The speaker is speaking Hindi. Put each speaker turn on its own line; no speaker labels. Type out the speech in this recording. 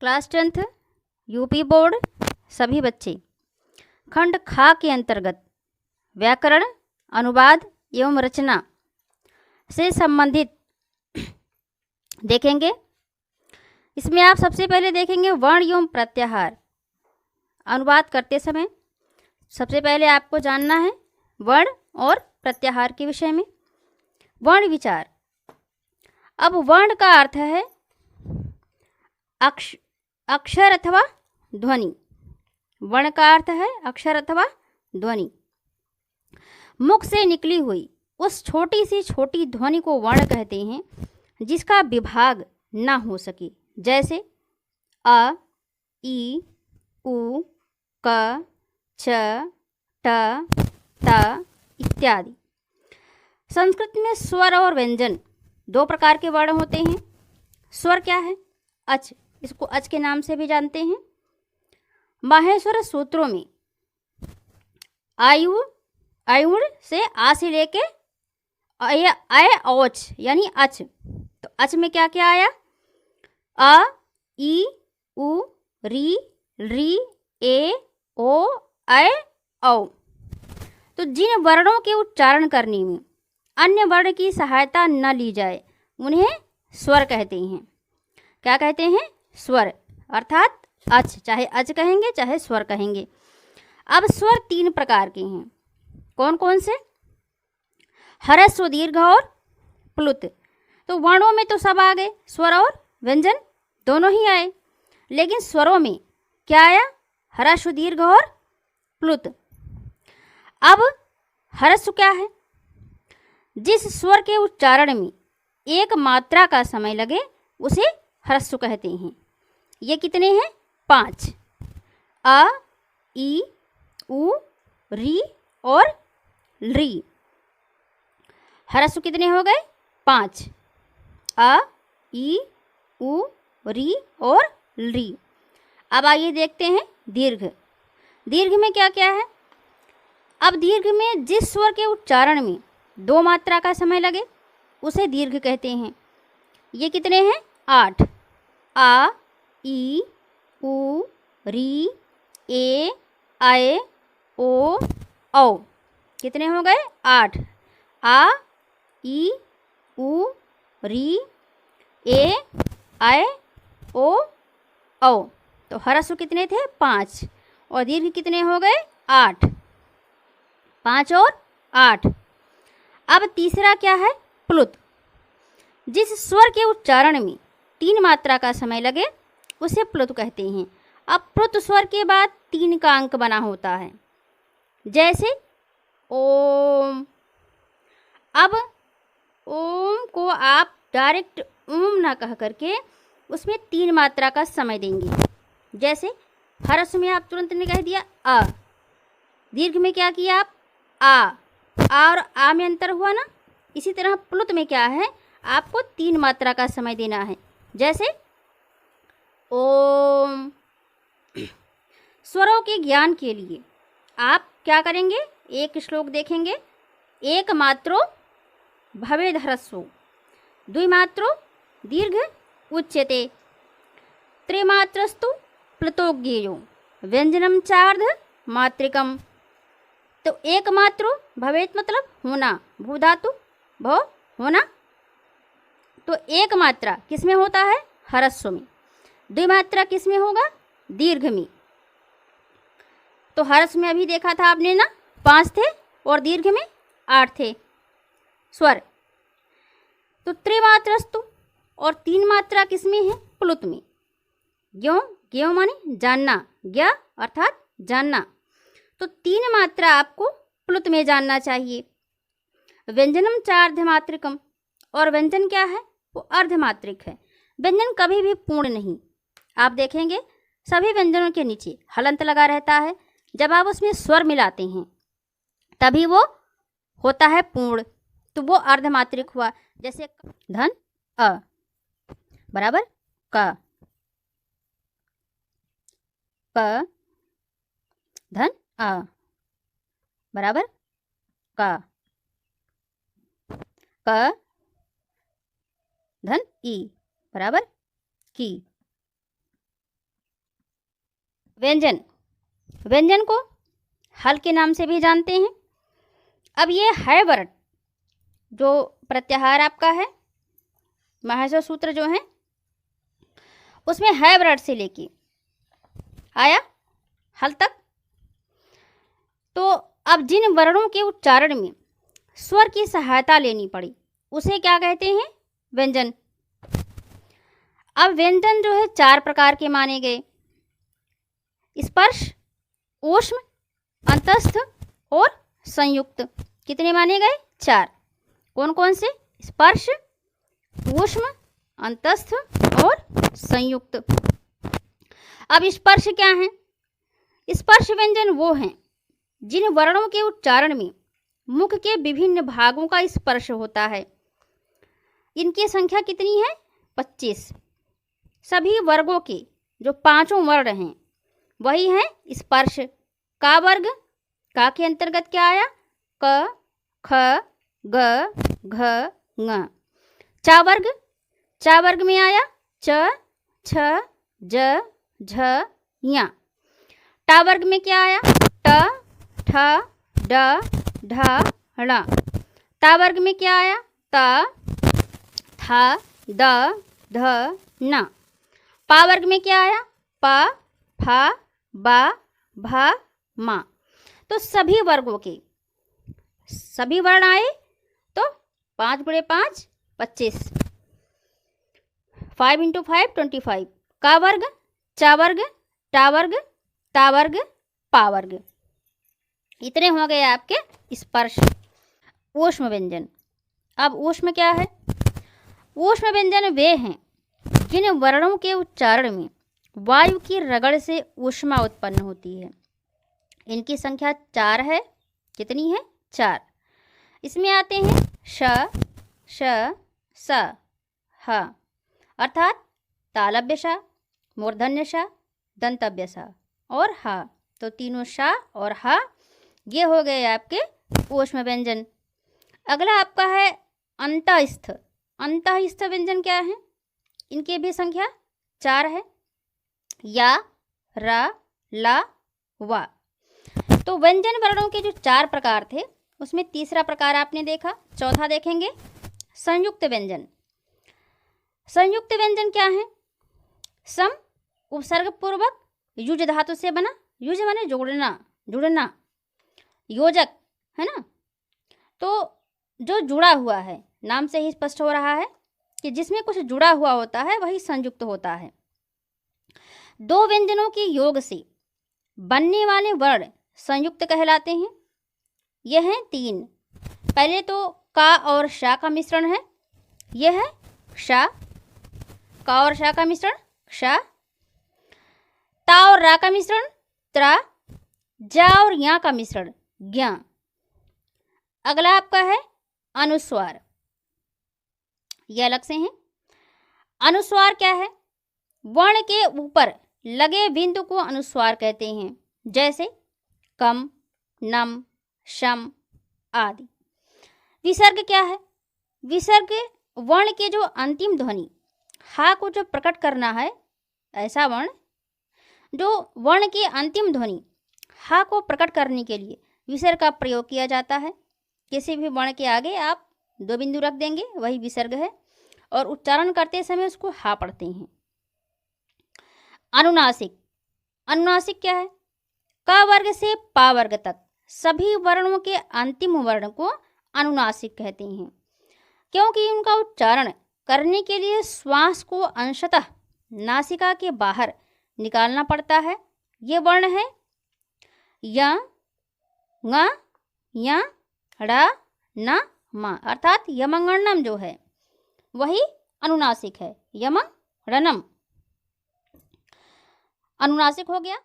क्लास 10th यूपी बोर्ड सभी बच्चे खंड खा के अंतर्गत व्याकरण, अनुवाद एवं रचना से संबंधित देखेंगे। इसमें आप सबसे पहले देखेंगे वर्ण एवं प्रत्याहार। अनुवाद करते समय सबसे पहले आपको जानना है वर्ण और प्रत्याहार के विषय में। वर्ण विचार। अब वर्ण का अर्थ है अक्षर अथवा ध्वनि। वर्ण का अर्थ है अक्षर अथवा ध्वनि। मुख से निकली हुई उस छोटी सी छोटी ध्वनि को वर्ण कहते हैं जिसका विभाग ना हो सके, जैसे अ, ई, उ, क, च, ट, त इत्यादि। संस्कृत में स्वर और व्यंजन दो प्रकार के वर्ण होते हैं। स्वर क्या है? अच, इसको अच के नाम से भी जानते हैं। माहेश्वर सूत्रों में आयुड़ से आ से लेके अय औच यानी अच। तो अच में क्या क्या आया? अ, ई, उ, री, ए, ओ, ऐ, औ। तो जिन वर्णों के उच्चारण करने में अन्य वर्ण की सहायता न ली जाए उन्हें स्वर कहते हैं। क्या कहते हैं? स्वर, अर्थात अच, चाहे अच कहेंगे चाहे स्वर कहेंगे। अब स्वर तीन प्रकार के हैं। कौन कौन से? ह्रस्व, दीर्घ और प्लुत। तो वर्णों में तो सब आ गए, स्वर और व्यंजन दोनों ही आए, लेकिन स्वरों में क्या आया? ह्रस्व, दीर्घ और प्लुत। अब ह्रस्व क्या है? जिस स्वर के उच्चारण में एक मात्रा का समय लगे उसे ह्रस्व कहते हैं। ये कितने हैं? 5। अ, ई, उ, री और री। ह्रस्व कितने हो गए? 5। अ, ई, उ, री और री। अब आइए देखते हैं दीर्घ। दीर्घ में क्या क्या है? अब दीर्घ में जिस स्वर के उच्चारण में 2 मात्रा का समय लगे उसे दीर्घ कहते हैं। ये कितने हैं? 8। आ, ई, उ, री, ए, ऐ, ओ, औ। कितने हो गए? 8। आ, ई, उ, री, ए, ऐ, ओ, औ। तो ह्रस्व कितने थे? 5। और दीर्घ कितने हो गए? 8। 5 और 8। अब तीसरा क्या है? प्लुत। जिस स्वर के उच्चारण में 3 मात्रा का समय लगे उसे प्लुत कहते हैं। अब प्लुत स्वर के बाद 3 का अंक बना होता है, जैसे ओम। अब ओम को आप डायरेक्ट ओम ना कह करके उसमें 3 मात्रा का समय देंगे। जैसे ह्रस्व में आप तुरंत ने कह दिया अ, दीर्घ में क्या किया आप? आ और आ में अंतर हुआ ना। इसी तरह प्लुत में क्या है? आपको 3 मात्रा का समय देना है, जैसे ओम। स्वरों के ज्ञान के लिए आप क्या करेंगे? एक श्लोक देखेंगे। एक मात्रो भवेद ह्रस्वो, द्विमात्रो दीर्घ उच्यते, त्रिमात्रस्तु प्लुतो ज्ञेयो, व्यंजनम चार्ध मात्रिकम। तो एक मात्रो भवेत मतलब होना, भू धातु भव होना। तो एक मात्रा किस में होता है? ह्रस्व में। द्विमात्रा किस में होगा? दीर्घ में। तो ह्रस्व में अभी देखा था आपने ना 5 थे और दीर्घ में 8 थे स्वर। तो त्रिमात्रस्तु और 3 मात्रा किस में है? प्लुत में। ज्ञो, ज्ञो माने जानना, ज्ञ अर्थात जानना। तो 3 मात्रा आपको प्लुत में जानना चाहिए। व्यंजनम चार्धमात्रिकम, और व्यंजन क्या है? वो अर्धमात्रिक है। व्यंजन कभी भी पूर्ण नहीं। आप देखेंगे सभी व्यंजनों के नीचे हलंत लगा रहता है। जब आप उसमें स्वर मिलाते हैं तभी वो होता है पूर्ण, तो वो अर्धमात्रिक हुआ। जैसे धन अ बराबर क, प धन अ बराबर क, क धन ई बराबर की। व्यंजन, व्यंजन को हल के नाम से भी जानते हैं। अब ये है वर्ड, जो प्रत्याहार आपका है, महर्षि सूत्र जो है उसमें है वर्ड से लेके आया हल तक। तो अब जिन वर्णों के उच्चारण में स्वर की सहायता लेनी पड़ी उसे क्या कहते हैं? व्यंजन। अब व्यंजन जो है 4 प्रकार के माने गए, स्पर्श, ऊष्म, अंतस्थ और संयुक्त। कितने माने गए? 4। कौन कौन से? स्पर्श, ऊष्म, अंतस्थ और संयुक्त। अब स्पर्श क्या है? स्पर्श व्यंजन वो हैं जिन वर्णों के उच्चारण में मुख के विभिन्न भागों का स्पर्श होता है। इनकी संख्या कितनी है? 25। सभी वर्गों के जो 5 वर्ण हैं वही हैं स्पर्श। का वर्ग, का के अंतर्गत क्या आया? क, ख, ग, घ, ङ। चा वर्ग, चा वर्ग में आया च, छ, ज, झ, ञ। टा वर्ग में क्या आया? ट, ठ, ड, ढ, ण। ता वर्ग में क्या आया? त, थ, द, ध, न। पा वर्ग में क्या आया? प, फ, ब, भ, म। तो सभी वर्गों के सभी वर्ण आए तो 5 × 5 25, 5 × 5 25। का वर्ग, चा वर्ग, टा वर्ग, ता वर्ग, पा वर्ग। इतने हो गए आपके स्पर्श। ऊष्म व्यंजन। अब ऊष्म क्या है? ऊष्म व्यंजन वे हैं जिन वर्णों के उच्चारण में वायु की रगड़ से ऊष्मा उत्पन्न होती है। इनकी संख्या 4 है। कितनी है? 4। इसमें आते हैं श, श, स, ह, अर्थात तालव्य श, मूर्धन्य श, दंतव्य श और ह। तो तीनों श और ह ये हो गए आपके ऊष्म व्यंजन। अगला आपका है अंतःस्थ। अंतःस्थ व्यंजन क्या है? इनकी भी संख्या 4 है। या, र, ला, वा। तो व्यंजन वर्णों के जो 4 प्रकार थे उसमें तीसरा प्रकार आपने देखा। चौथा देखेंगे संयुक्त व्यंजन। संयुक्त व्यंजन क्या है? सम उपसर्ग पूर्वक युज धातु से बना। युज माने जोड़ना, जुड़ना, योजक है ना। तो जो जुड़ा हुआ है, नाम से ही स्पष्ट हो रहा है कि जिसमें कुछ जुड़ा हुआ होता है वही संयुक्त होता है। 2 व्यंजनों के योग से बनने वाले वर्ण संयुक्त कहलाते हैं। यह हैं 3। पहले तो का और शा का मिश्रण है, यह है क्षा। का और शा का मिश्रण क्षा। ता और रा का मिश्रण त्रा। जा और या का मिश्रण ज्ञा। अगला आपका है अनुस्वार। यह अलग से हैं। अनुस्वार क्या है? वर्ण के ऊपर लगे बिंदु को अनुस्वार कहते हैं, जैसे कम, नम, शम आदि। विसर्ग क्या है? विसर्ग वर्ण के जो अंतिम ध्वनि हा को जो प्रकट करना है, ऐसा वर्ण जो वर्ण की अंतिम ध्वनि हा को प्रकट करने के लिए विसर्ग का प्रयोग किया जाता है। किसी भी वर्ण के आगे आप 2 बिंदु रख देंगे, वही विसर्ग है और उच्चारण करते समय उसको हा पढ़ते हैं। अनुनासिक। अनुनासिक क्या है? का वर्ग से पा वर्ग तक सभी वर्णों के अंतिम वर्ण को अनुनासिक कहते हैं, क्योंकि उनका उच्चारण करने के लिए श्वास को अंशतः नासिका के बाहर निकालना पड़ता है। ये वर्ण है य, ङ, य, ड़, न, म, अर्थात यमंगणम जो है वही अनुनासिक है। यमंगणम अनुनासिक हो गया।